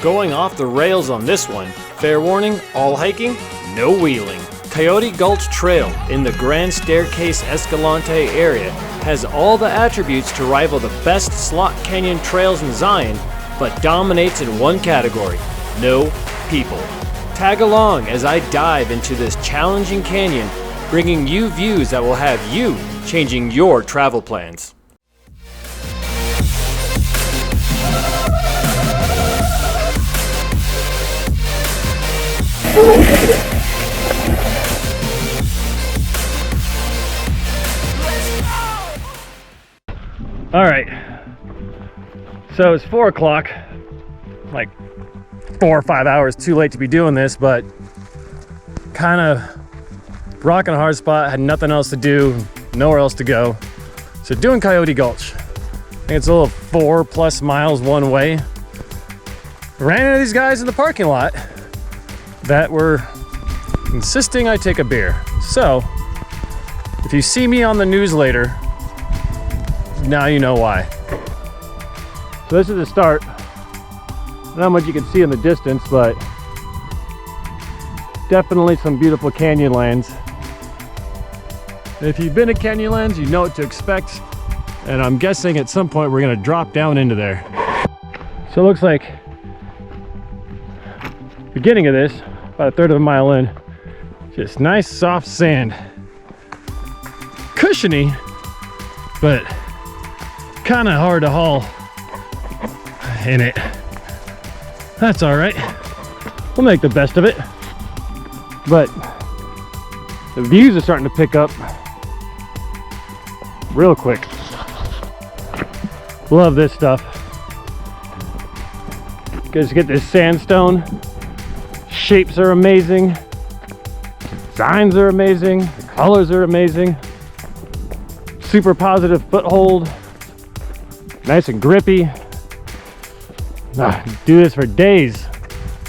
Going off the rails on this one. Fair warning, all hiking, no wheeling. Coyote Gulch Trail in the Grand Staircase Escalante area has all the attributes to rival the best slot canyon trails in Zion, but dominates in one category: no people. Tag along as I dive into this challenging canyon, bringing you views that will have you changing your travel plans. All right, so it's 4 o'clock, like 4 or 5 hours too late to be doing this, but kind of rocking a hard spot, had nothing else to do, nowhere else to go. So doing Coyote Gulch. I think it's a little 4+ miles one way. Ran into these guys in the parking lot that were insisting I take a beer. So if you see me on the news later, now you know why. So this is the start. Not how much you can see in the distance, but definitely some beautiful canyonlands. If you've been to canyonlands, you know what to expect, and I'm guessing at some point we're gonna drop down into there. So it looks like beginning of this, about a third of a mile in, just nice soft sand, cushiony, but kind of hard to haul in it. That's all right, we'll make the best of it. But the views are starting to pick up real quick. Love this stuff. Because you get this sandstone, shapes are amazing, designs are amazing, the colors are amazing, super positive foothold, nice and grippy. Do this for days,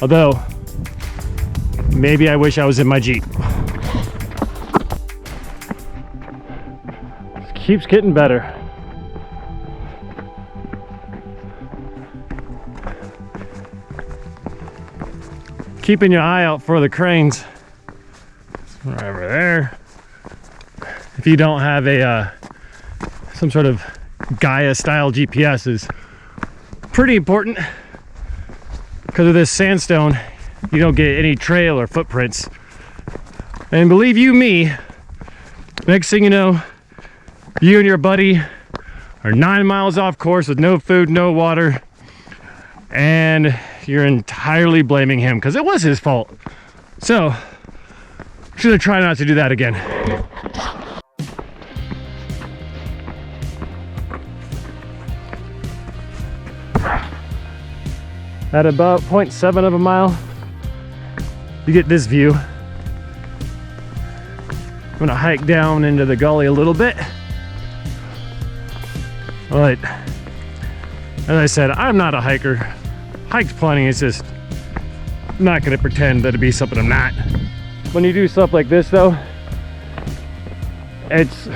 although maybe I wish I was in my Jeep. It keeps getting better. Keeping your eye out for the cranes. Right over there. If you don't have a some sort of Gaia style GPS, is pretty important. Because of this sandstone, you don't get any trail or footprints. And believe you me, next thing you know, you and your buddy are 9 miles off course with no food, no water, and you're entirely blaming him because it was his fault. So, should have tried not to do that again. At about 0.7 of a mile, you get this view. I'm gonna hike down into the gully a little bit. But, as I said, I'm not a hiker. Hiked plenty, it's just not gonna pretend that it'd be something I'm not. When you do stuff like this though, it's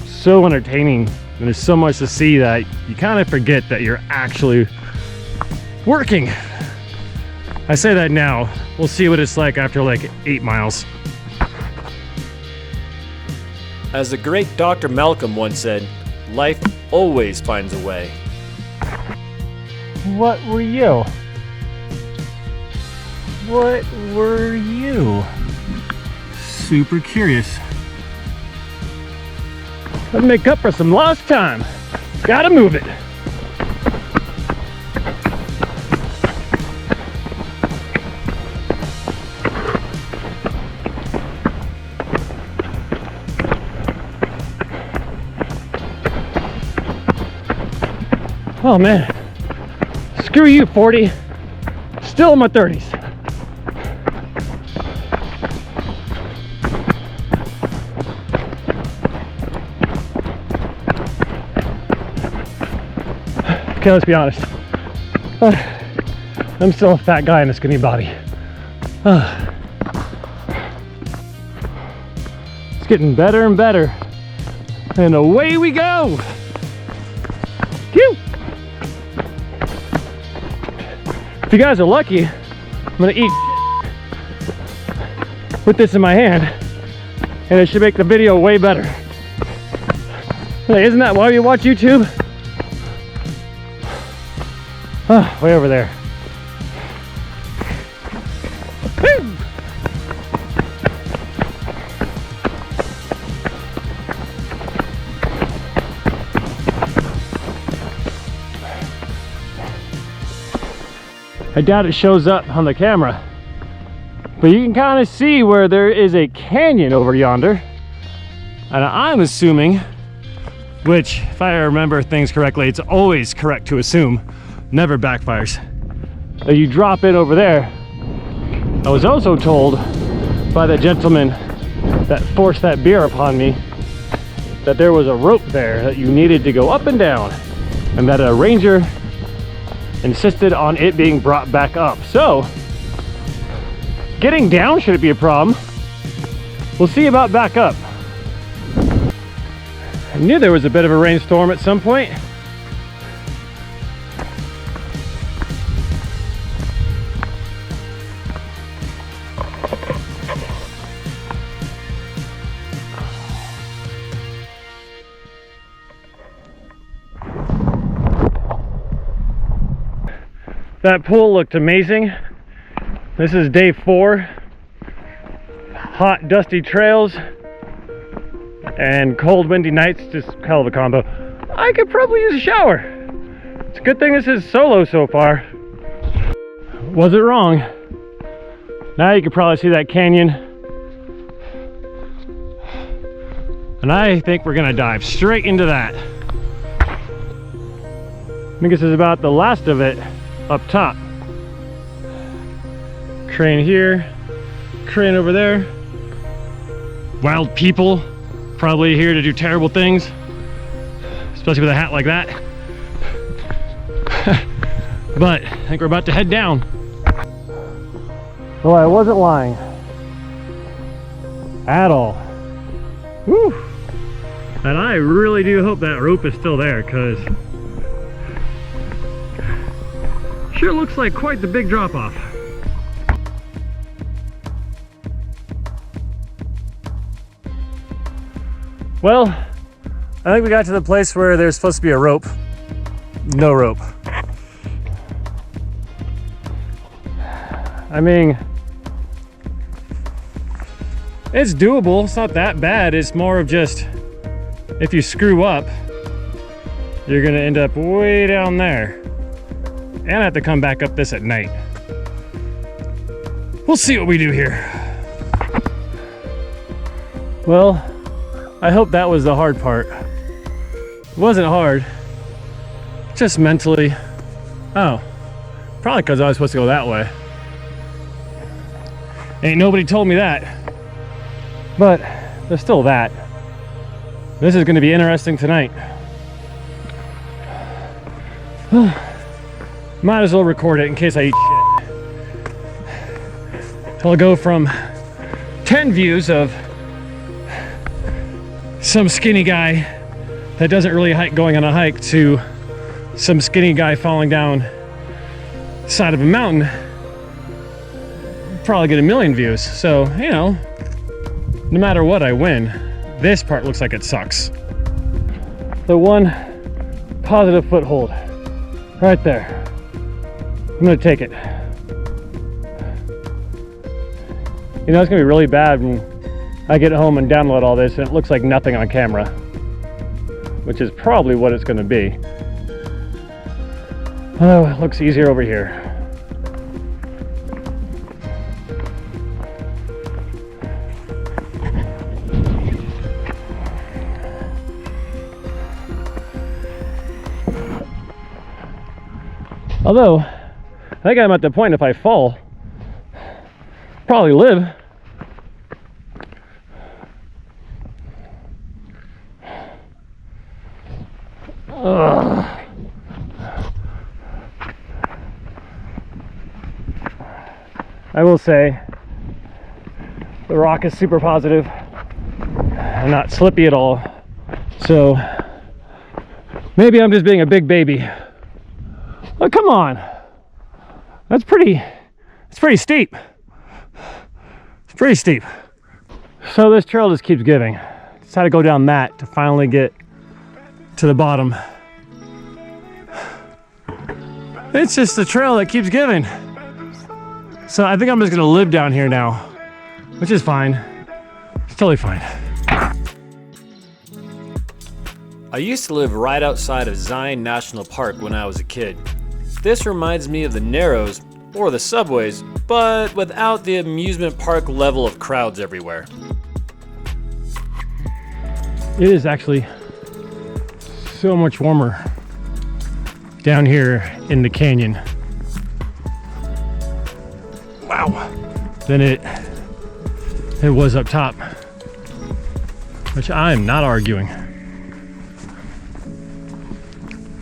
so entertaining. And there's so much to see that you kind of forget that you're actually working. I say that now. We'll see what it's like after like 8 miles. As the great Dr. Malcolm once said, life always finds a way. What were you? What were you? Super curious. Let's make up for some lost time. Gotta move it. Oh man, screw you 40, still in my 30s. Okay, let's be honest. I'm still a fat guy in a skinny body. It's getting better and better. And away we go. Phew. If you guys are lucky, I'm gonna eat with this in my hand, and it should make the video way better. Hey, isn't that why you watch YouTube? Oh, way over there. Woo! I doubt it shows up on the camera, but you can kind of see where there is a canyon over yonder. And I'm assuming, which if I remember things correctly, it's always correct to assume, never backfires, that you drop in over there. I was also told by the gentleman that forced that beer upon me that there was a rope there that you needed to go up and down, and that a ranger insisted on it being brought back up. So getting down shouldn't be a problem. We'll see about back up. I knew there was a bit of a rainstorm at some point. That pool looked amazing. This is day 4. Hot, dusty trails and cold, windy nights. Just hell of a combo. I could probably use a shower. It's a good thing this is solo so far. Was it wrong? Now you can probably see that canyon. And I think we're gonna dive straight into that. I think this is about the last of it. Up top. Crane here, crane over there. Wild people probably here to do terrible things, especially with a hat like that. But I think we're about to head down. Well, I wasn't lying at all. Whew. And I really do hope that rope is still there, because sure looks like quite the big drop off. Well, I think we got to the place where there's supposed to be a rope. No rope. I mean, it's doable. It's not that bad. It's more of just, if you screw up, you're gonna end up way down there. And I have to come back up this at night. We'll see what we do here. Well, I hope that was the hard part. It wasn't hard, just mentally. Oh, probably because I was supposed to go that way. Ain't nobody told me that. But there's still that. This is gonna be interesting tonight. Might as well record it in case I eat shit. I'll go from 10 views of some skinny guy that doesn't really hike going on a hike to some skinny guy falling down the side of a mountain. Probably get 1 million views. So, you know, no matter what, I win. This part looks like it sucks. The one positive foothold right there. I'm gonna take it. You know, it's gonna be really bad when I get home and download all this and it looks like nothing on camera, which is probably what it's gonna be. Oh, it looks easier over here. Although, I think I'm at the point if I fall, probably live. Ugh. I will say, the rock is super positive and not slippy at all. So, maybe I'm just being a big baby. Oh, come on. It's pretty steep. It's pretty steep. So this trail just keeps giving. Just had to go down that to finally get to the bottom. It's just the trail that keeps giving. So I think I'm just gonna live down here now, which is fine. It's totally fine. I used to live right outside of Zion National Park when I was a kid. This reminds me of the Narrows or the subways, but without the amusement park level of crowds everywhere. It is actually so much warmer down here in the canyon. Wow. Than it was up top, which I'm not arguing.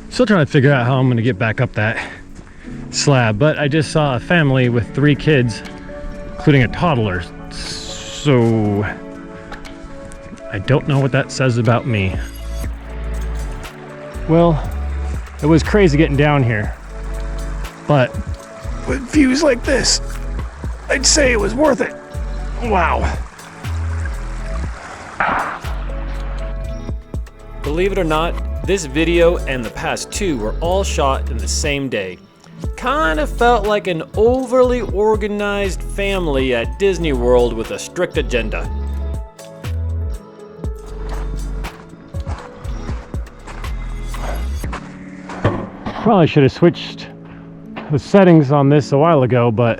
Still trying to figure out how I'm going to get back up that slab, but I just saw a family with 3 kids, including a toddler. So I don't know what that says about me. Well, it was crazy getting down here, but with views like this, I'd say it was worth it. Wow. Believe it or not, this video and the past 2 were all shot in the same day. Kind of felt like an overly organized family at Disney World with a strict agenda. Probably should have switched the settings on this a while ago, but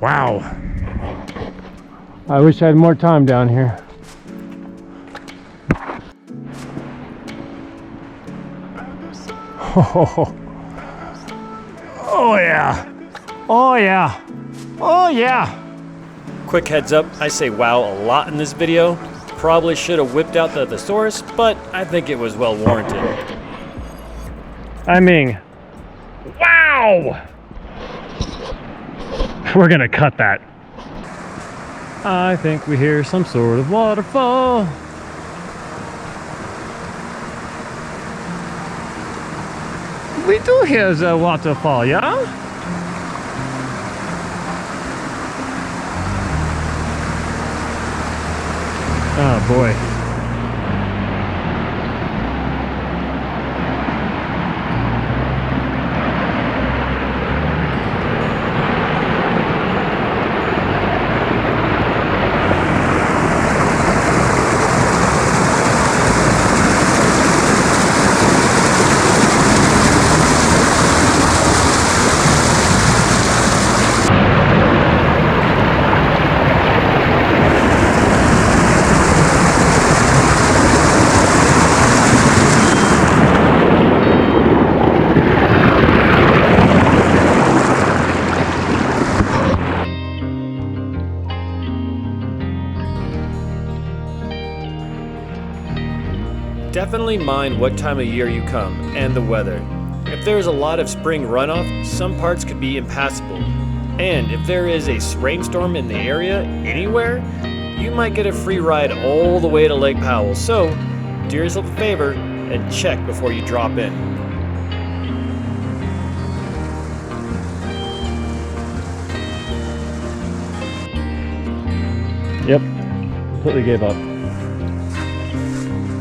wow. I wish I had more time down here. Oh, oh yeah. Oh yeah. Oh yeah. Quick heads up, I say wow a lot in this video. Probably should have whipped out the thesaurus, but I think it was well warranted. I mean, wow! We're gonna cut that. I think we hear some sort of waterfall. We do hear the waterfall, yeah? Oh boy. Definitely mind what time of year you come and the weather. If there is a lot of spring runoff, some parts could be impassable. And if there is a rainstorm in the area anywhere, you might get a free ride all the way to Lake Powell. So do yourself a favor and check before you drop in. Yep, completely gave up.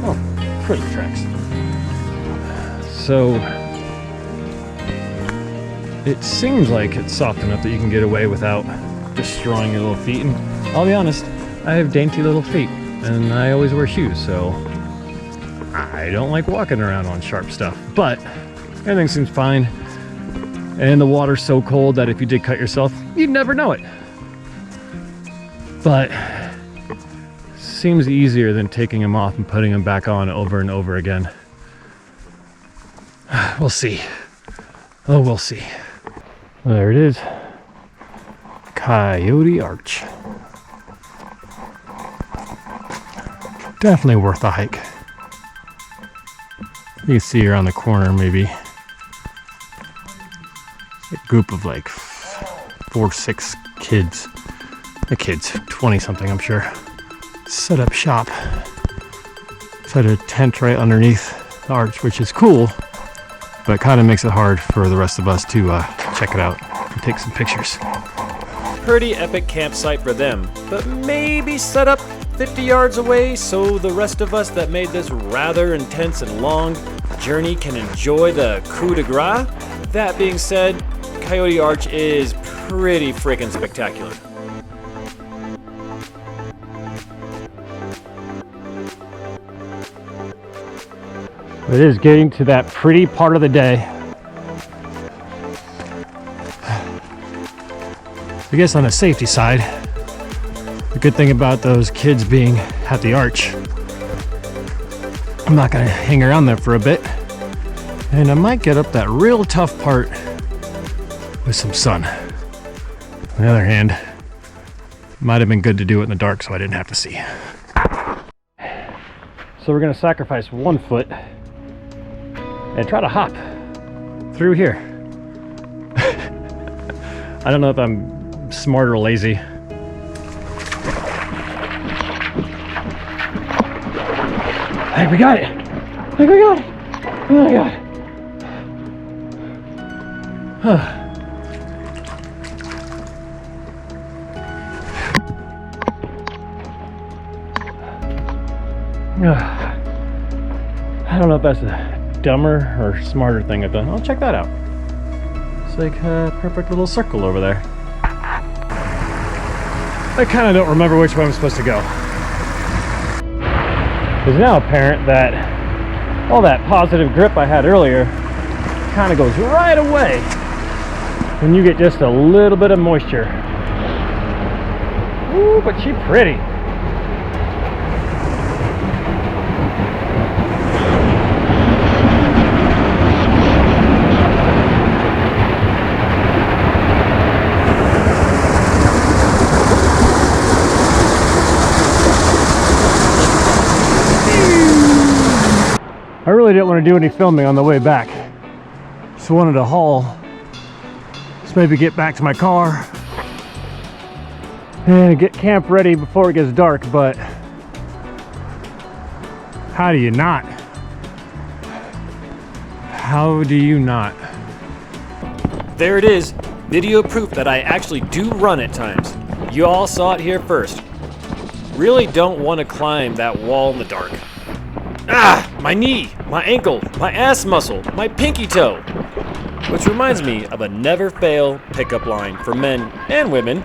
Oh, pretty tracks. So it seems like it's soft enough that you can get away without destroying your little feet. And I'll be honest, I have dainty little feet and I always wear shoes, so I don't like walking around on sharp stuff. But everything seems fine. And the water's so cold that if you did cut yourself, you'd never know it. But seems easier than taking them off and putting them back on over and over again. We'll see. Oh, we'll see. There it is. Coyote Arch. Definitely worth a hike. You can see around the corner maybe a group of like 4 or 6 kids. The kids, 20 something I'm sure. Set up shop. Set a tent right underneath the arch, which is cool but kind of makes it hard for the rest of us to check it out and take some pictures. Pretty epic campsite for them, but maybe set up 50 yards away so the rest of us that made this rather intense and long journey can enjoy the coup de grace. That being said, Coyote Arch is pretty freaking spectacular. It is getting to that pretty part of the day. I guess on the safety side, the good thing about those kids being at the arch, I'm not gonna hang around there for a bit, and I might get up that real tough part with some sun. On the other hand, might have been good to do it in the dark so I didn't have to see. So we're gonna sacrifice 1 foot and try to hop through here. I don't know if I'm smart or lazy. I think we got it. I think we got it. Oh my God. I don't know if that's a dumber or smarter thing I've done. I'll check that out. It's like a perfect little circle over there. I kind of don't remember which way I'm supposed to go. It's now apparent that all that positive grip I had earlier kind of goes right away when you get just a little bit of moisture. Ooh, but she's pretty. I really didn't want to do any filming on the way back, so wanted to haul, just maybe get back to my car and get camp ready before it gets dark. But how do you not? How do you not? There it is, video proof that I actually do run at times. You all saw it here first. Really don't want to climb that wall in the dark. Ah, my knee, my ankle, my ass muscle, my pinky toe. Which reminds me of a never fail pickup line for men and women.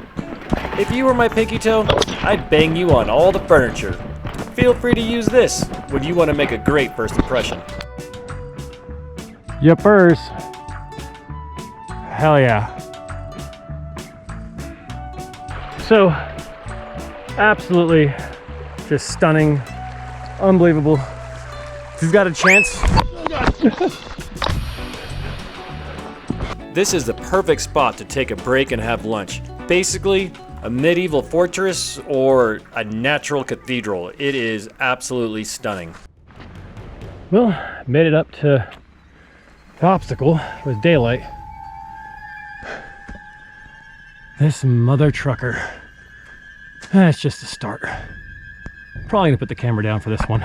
If you were my pinky toe, I'd bang you on all the furniture. Feel free to use this when you want to make a great first impression. Yippers. Hell yeah. So, absolutely just stunning, unbelievable. If you've got a chance. This is the perfect spot to take a break and have lunch. Basically, a medieval fortress or a natural cathedral. It is absolutely stunning. Well, made it up to the obstacle with daylight. This mother trucker. That's just a start. Probably gonna put the camera down for this one.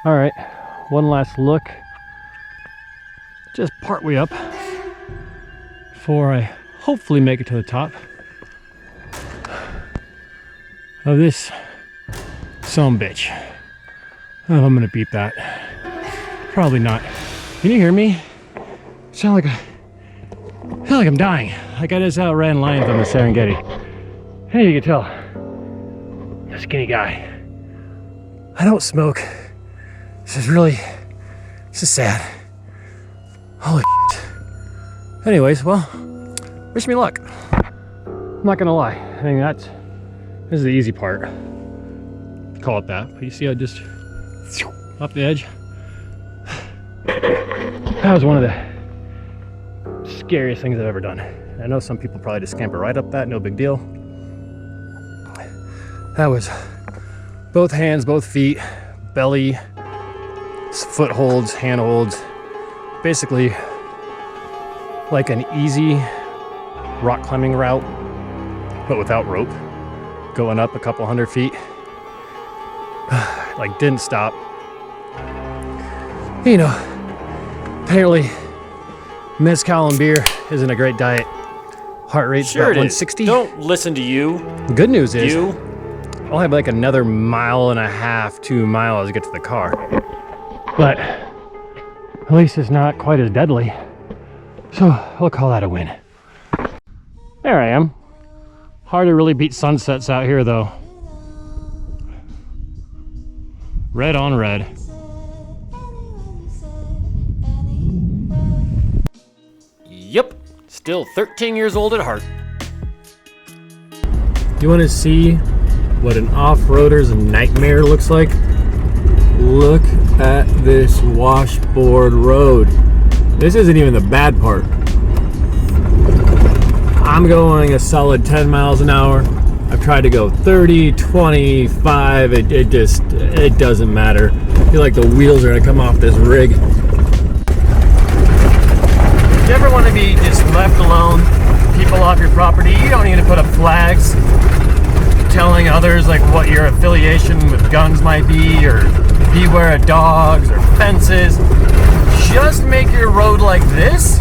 All right, one last look. Just partway up before I hopefully make it to the top of this sumbitch. Oh, I'm gonna beat that. Probably not. Can you hear me? Sound like I'm dying. Like I just outran lions on the Serengeti. Hey, you can tell. I'm a skinny guy. I don't smoke. This is sad. Holy shit. Anyways, well, wish me luck. I'm not gonna lie. I mean, this is the easy part. Call it that. But you see how just off the edge? That was one of the scariest things I've ever done. I know some people probably just scamper right up that, no big deal. That was both hands, both feet, belly, footholds, handholds, basically like an easy rock climbing route, but without rope, going up a couple 100 feet. Like didn't stop. You know, Apparently, mezcal and beer isn't a great diet. Heart rate's Sure about it is. 160. Don't listen to you. Good news is, You. I'll have like another 1.5 to 2 miles to get to the car. But at least it's not quite as deadly. So I'll call that a win. There I am. Hard to really beat sunsets out here though. Red on red. Yep. Still 13 years old at heart. You want to see what an off-roader's nightmare looks like? Look at this washboard road. This isn't even the bad part. I'm going a solid 10 miles an hour. I've tried to go 30, 25. It doesn't matter. I feel like the wheels are gonna come off this rig. Do you ever want to be just left alone? People off your property? You don't need to put up flags telling others like what your affiliation with guns might be, or beware of dogs or fences. Just make your road like this,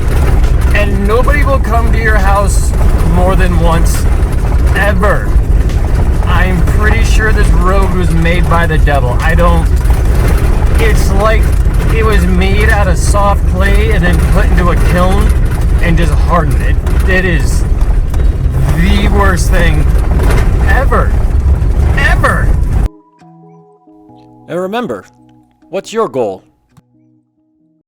and nobody will come to your house more than once, ever. I'm pretty sure this road was made by the devil. It's like it was made out of soft clay and then put into a kiln and just hardened. It is the worst thing ever. Ever. And remember, what's your goal?